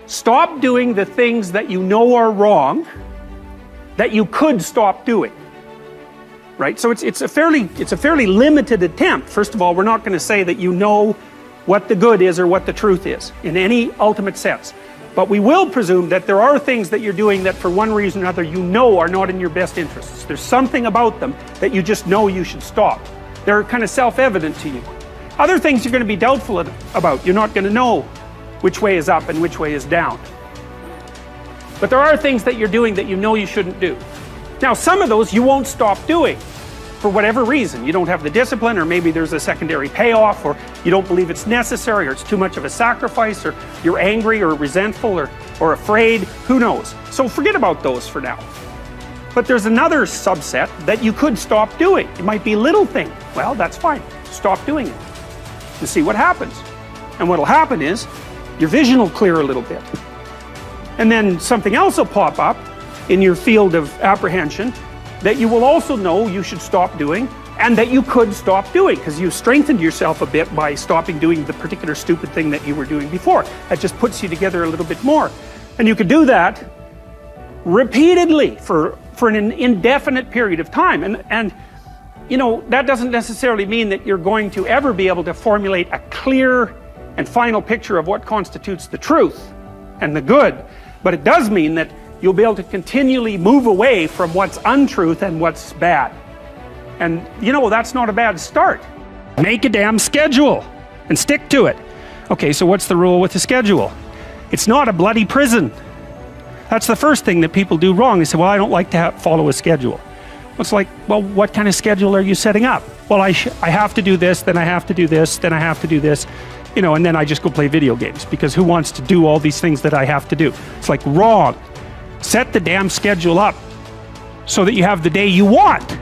Stop doing the things that you know are wrong that you could stop doing. Right? So it's a fairly limited attempt. First of all, we're not going to say that you know what the good is or what the truth is in any ultimate sense. But we will presume that there are things that you're doing that for one reason or another you know are not in your best interests. There's something about them that you just know you should stop. They're kind of self-evident to you. Other things you're going to be doubtful about. You're not going to know which way is up and which way is down. But there are things that you're doing that you know you shouldn't do. Now, some of those you won't stop doing for whatever reason. You don't have the discipline, or maybe there's a secondary payoff, or you don't believe it's necessary, or it's too much of a sacrifice, or you're angry or resentful or afraid. Who knows? So forget about those for now. But there's another subset that you could stop doing. It might be a little thing. Well, that's fine. Stop doing it and see what happens. And what'll happen is your vision will clear a little bit. And then something else will pop up in your field of apprehension that you will also know you should stop doing, and that you could stop doing, because you strengthened yourself a bit by stopping doing the particular stupid thing that you were doing before. That just puts you together a little bit more. And you could do that repeatedly for an indefinite period of time. And you know, that doesn't necessarily mean that you're going to ever be able to formulate a clear and final picture of what constitutes the truth and the good. But it does mean that you'll be able to continually move away from what's untruth and what's bad. And you know, that's not a bad start. Make a damn schedule and stick to it. Okay, so what's the rule with the schedule? It's not a bloody prison. That's the first thing that people do wrong. They say, well, I don't like to follow a schedule. It's like, well, what kind of schedule are you setting up? Well, I have to do this, then I have to do this, then I have to do this, you know, and then I just go play video games, because who wants to do all these things that I have to do? It's like, wrong. Set the damn schedule up so that you have the day you want.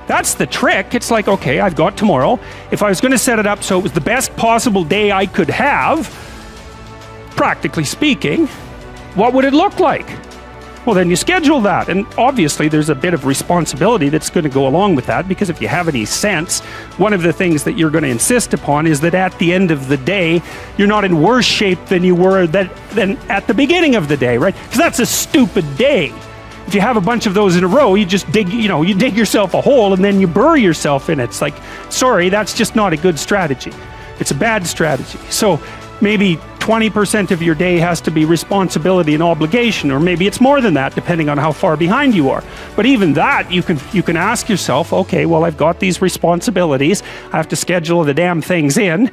That's the trick. It's like, okay, I've got tomorrow. If I was going to set it up so it was the best possible day I could have, practically speaking, what would it look like? Well, then you schedule that. And obviously there's a bit of responsibility that's going to go along with that, because if you have any sense, one of the things that you're going to insist upon is that at the end of the day, you're not in worse shape than you were than at the beginning of the day, right? Because that's a stupid day. If you have a bunch of those in a row, you just dig, you know, you dig yourself a hole and then you bury yourself in it. It's like, sorry, that's just not a good strategy. It's a bad strategy. So maybe 20% of your day has to be responsibility and obligation, or maybe it's more than that, depending on how far behind you are. But even that, you can ask yourself, okay, well, I've got these responsibilities. I have to schedule the damn things in.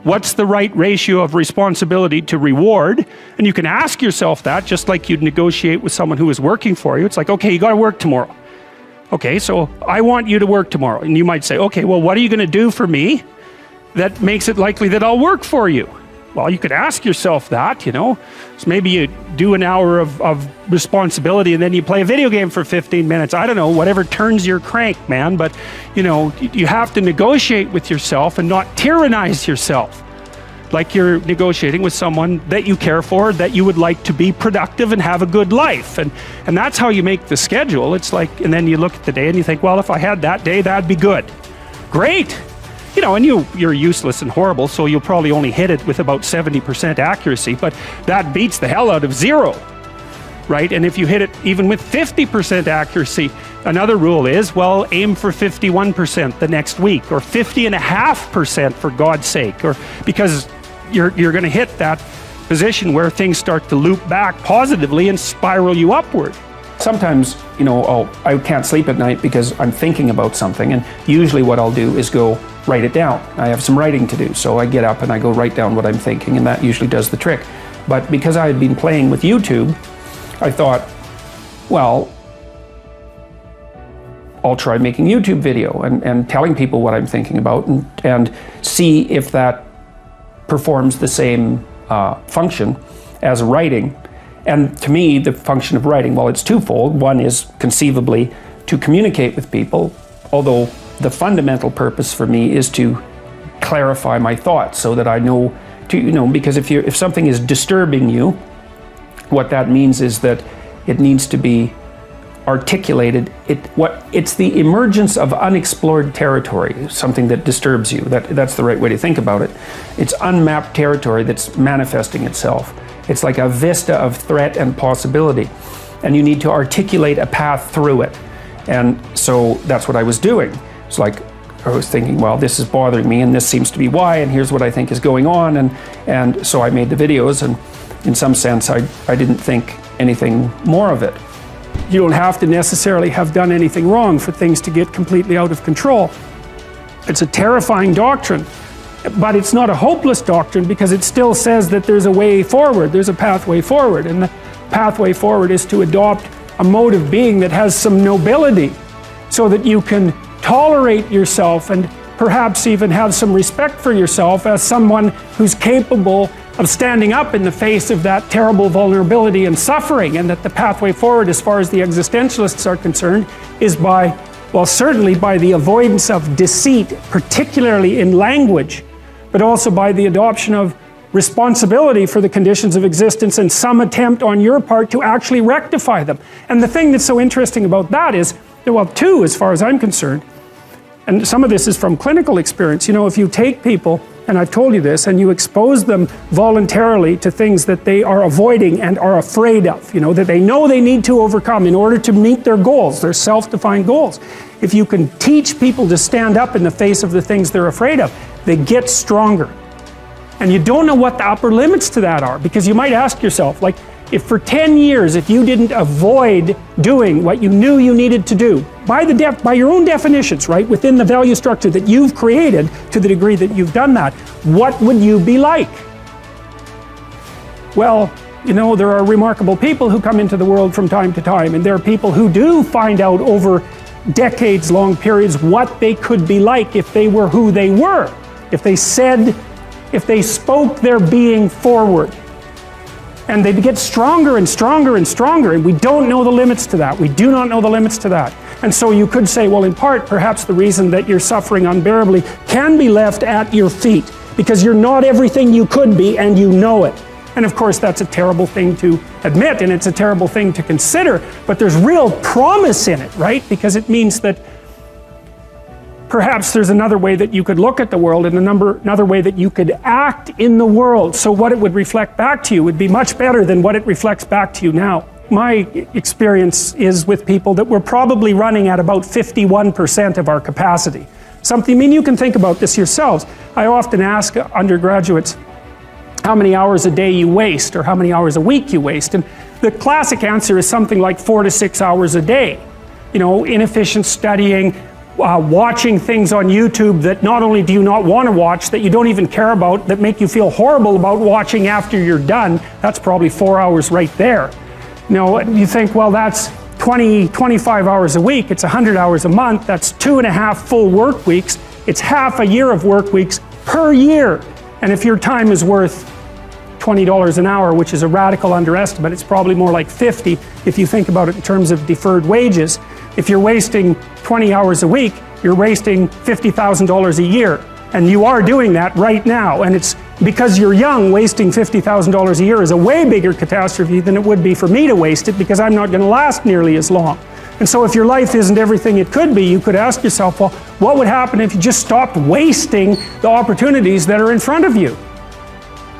What's the right ratio of responsibility to reward? And you can ask yourself that, just like you'd negotiate with someone who is working for you. It's like, okay, you got to work tomorrow. Okay, so I want you to work tomorrow. And you might say, okay, well, what are you going to do for me that makes it likely that I'll work for you? Well, you could ask yourself that, you know. So maybe you do an hour of responsibility and then you play a video game for 15 minutes. I don't know, whatever turns your crank, man. But, you know, you have to negotiate with yourself and not tyrannize yourself. Like you're negotiating with someone that you care for, that you would like to be productive and have a good life. And that's how you make the schedule. It's like, and then you look at the day and you think, well, if I had that day, that'd be good. Great. You know, and you're useless and horrible, so you'll probably only hit it with about 70% accuracy, but that beats the hell out of 0, right? And if you hit it even with 50% accuracy, another rule is, well, aim for 51% the next week, or 50.5% for God's sake, or because you're going to hit that position where things start to loop back positively and spiral you upward. Sometimes, you know, I can't sleep at night because I'm thinking about something, and usually what I'll do is go write it down. I have some writing to do, so I get up and I go write down what I'm thinking, and that usually does the trick. But because I had been playing with YouTube, I thought, well, I'll try making YouTube video and telling people what I'm thinking about, and see if that performs the same function as writing. And to me, the function of writing, well, it's twofold. One is conceivably to communicate with people, although the fundamental purpose for me is to clarify my thoughts so that I know to, you know, because if something is disturbing you, what that means is that it needs to be articulated. It's the emergence of unexplored territory, something that disturbs you. That's the right way to think about it. It's unmapped territory that's manifesting itself. It's like a vista of threat and possibility. And you need to articulate a path through it. And so that's what I was doing. It's like, I was thinking, well, this is bothering me and this seems to be why, and here's what I think is going on. And so I made the videos, and in some sense, I didn't think anything more of it. You don't have to necessarily have done anything wrong for things to get completely out of control. It's a terrifying doctrine, but it's not a hopeless doctrine because it still says that there's a way forward, there's a pathway forward, and the pathway forward is to adopt a mode of being that has some nobility so that you can tolerate yourself and perhaps even have some respect for yourself as someone who's capable of standing up in the face of that terrible vulnerability and suffering, and that the pathway forward, as far as the existentialists are concerned, is by, well, certainly by the avoidance of deceit, particularly in language, but also by the adoption of responsibility for the conditions of existence and some attempt on your part to actually rectify them. And the thing that's so interesting about that is, well, two, as far as I'm concerned, and some of this is from clinical experience, you know, if you take people, and I've told you this, and you expose them voluntarily to things that they are avoiding and are afraid of, you know, that they know they need to overcome in order to meet their goals, their self-defined goals. If you can teach people to stand up in the face of the things they're afraid of, they get stronger. And you don't know what the upper limits to that are, because you might ask yourself, like, if for 10 years, if you didn't avoid doing what you knew you needed to do, by your own definitions, right, within the value structure that you've created, to the degree that you've done that, what would you be like? Well, you know, there are remarkable people who come into the world from time to time, and there are people who do find out over decades-long periods what they could be like if they were who they were, if they spoke their being forward. And they get stronger and stronger and stronger, and we don't know the limits to that. We do not know the limits to that. And so you could say, well, in part, perhaps the reason that you're suffering unbearably can be left at your feet, because you're not everything you could be, and you know it. And of course, that's a terrible thing to admit, and it's a terrible thing to consider, but there's real promise in it, right? Because it means that perhaps there's another way that you could look at the world, and another way that you could act in the world. So what it would reflect back to you would be much better than what it reflects back to you now. My experience is with people that we're probably running at about 51% of our capacity. I mean, you can think about this yourselves. I often ask undergraduates how many hours a day you waste, or how many hours a week you waste. And the classic answer is something like 4 to 6 hours a day. You know, inefficient studying, watching things on YouTube that not only do you not want to watch, that you don't even care about, that make you feel horrible about watching after you're done. That's probably 4 hours right there. You know, you think, well, that's 25 hours a week, it's 100 hours a month, that's 2.5 full work weeks, it's half a year of work weeks per year. And if your time is worth $20 an hour, which is a radical underestimate, it's probably more like 50 if you think about it in terms of deferred wages. If you're wasting 20 hours a week, you're wasting $50,000 a year. And you are doing that right now. And it's because you're young, wasting $50,000 a year is a way bigger catastrophe than it would be for me to waste it, because I'm not going to last nearly as long. And so if your life isn't everything it could be, you could ask yourself, well, what would happen if you just stopped wasting the opportunities that are in front of you?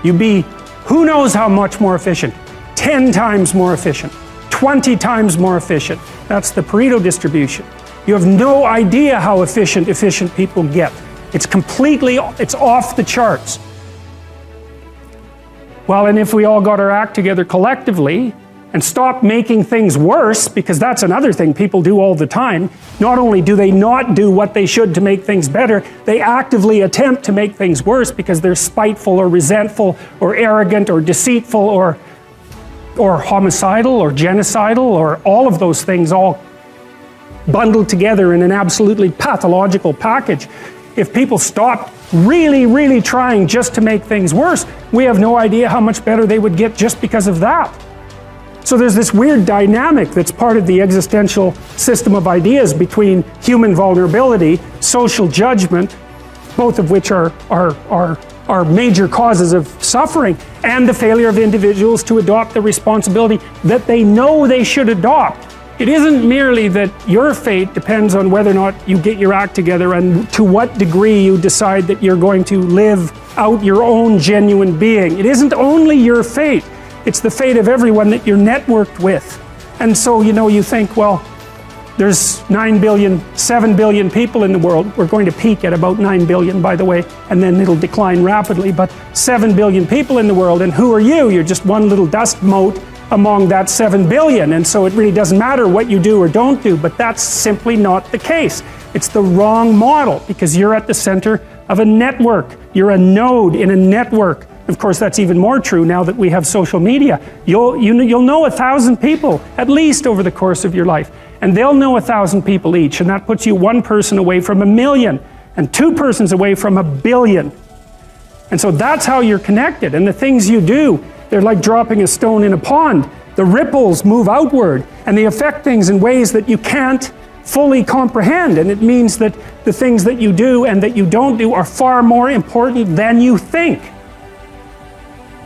You'd be who knows how much more efficient, 10 times more efficient, 20 times more efficient. That's the Pareto distribution. You have no idea how efficient people get. It's off the charts. Well, and if we all got our act together collectively and stopped making things worse, because that's another thing people do all the time, not only do they not do what they should to make things better, they actively attempt to make things worse because they're spiteful or resentful or arrogant or deceitful or homicidal or genocidal, or all of those things all bundled together in an absolutely pathological package. If people stopped really, really trying just to make things worse, we have no idea how much better they would get just because of that. So there's this weird dynamic that's part of the existential system of ideas between human vulnerability, social judgment, both of which are major causes of suffering, and the failure of individuals to adopt the responsibility that they know they should adopt. It isn't merely that your fate depends on whether or not you get your act together and to what degree you decide that you're going to live out your own genuine being. It isn't only your fate. It's the fate of everyone that you're networked with. And so, you know, you think, well, there's 9 billion, 7 billion people in the world. We're going to peak at about 9 billion, by the way, and then it'll decline rapidly, but 7 billion people in the world, and who are you? You're just one little dust mote among that 7 billion, and so it really doesn't matter what you do or don't do, but that's simply not the case. It's the wrong model, because you're at the center of a network. You're a node in a network. Of course, that's even more true now that we have social media. You'll know 1,000 people, at least over the course of your life. And they'll know 1,000 people each, and that puts you one person away from 1 million, and 2 persons away from 1 billion. And so that's how you're connected, and the things you do, they're like dropping a stone in a pond. The ripples move outward, and they affect things in ways that you can't fully comprehend, and it means that the things that you do and that you don't do are far more important than you think.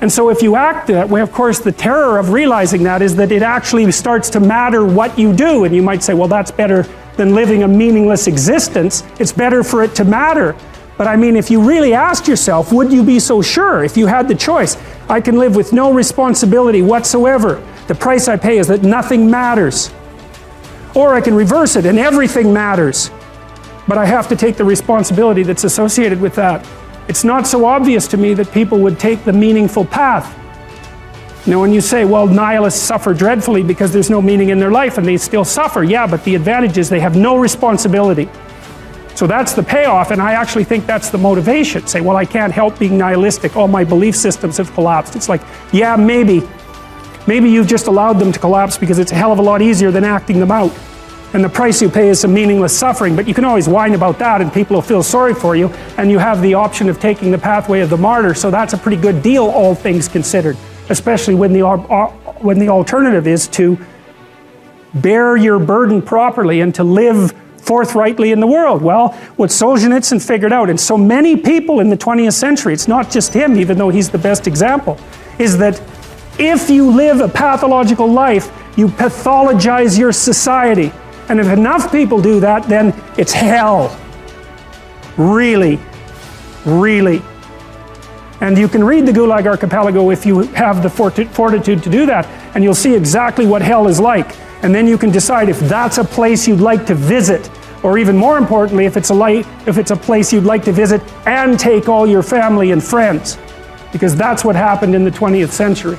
And so if you act that way, of course, the terror of realizing that is that it actually starts to matter what you do. And you might say, well, that's better than living a meaningless existence. It's better for it to matter. But I mean, if you really asked yourself, would you be so sure if you had the choice? I can live with no responsibility whatsoever. The price I pay is that nothing matters. Or I can reverse it and everything matters. But I have to take the responsibility that's associated with that. It's not so obvious to me that people would take the meaningful path. You know, when you say, well, nihilists suffer dreadfully because there's no meaning in their life, and they still suffer. Yeah, but the advantage is they have no responsibility. So that's the payoff, and I actually think that's the motivation. Say, well, I can't help being nihilistic. All my belief systems have collapsed. It's like, yeah, maybe. Maybe you've just allowed them to collapse because it's a hell of a lot easier than acting them out. And the price you pay is some meaningless suffering, but you can always whine about that and people will feel sorry for you, and you have the option of taking the pathway of the martyr, so that's a pretty good deal, all things considered, especially when the alternative is to bear your burden properly and to live forthrightly in the world. Well, what Solzhenitsyn figured out, and so many people in the 20th century, it's not just him, even though he's the best example, is that if you live a pathological life, you pathologize your society. And if enough people do that, then it's hell. Really, really. And you can read the Gulag Archipelago if you have the fortitude to do that, and you'll see exactly what hell is like. And then you can decide if that's a place you'd like to visit, or even more importantly, if it's a place you'd like to visit and take all your family and friends. Because that's what happened in the 20th century.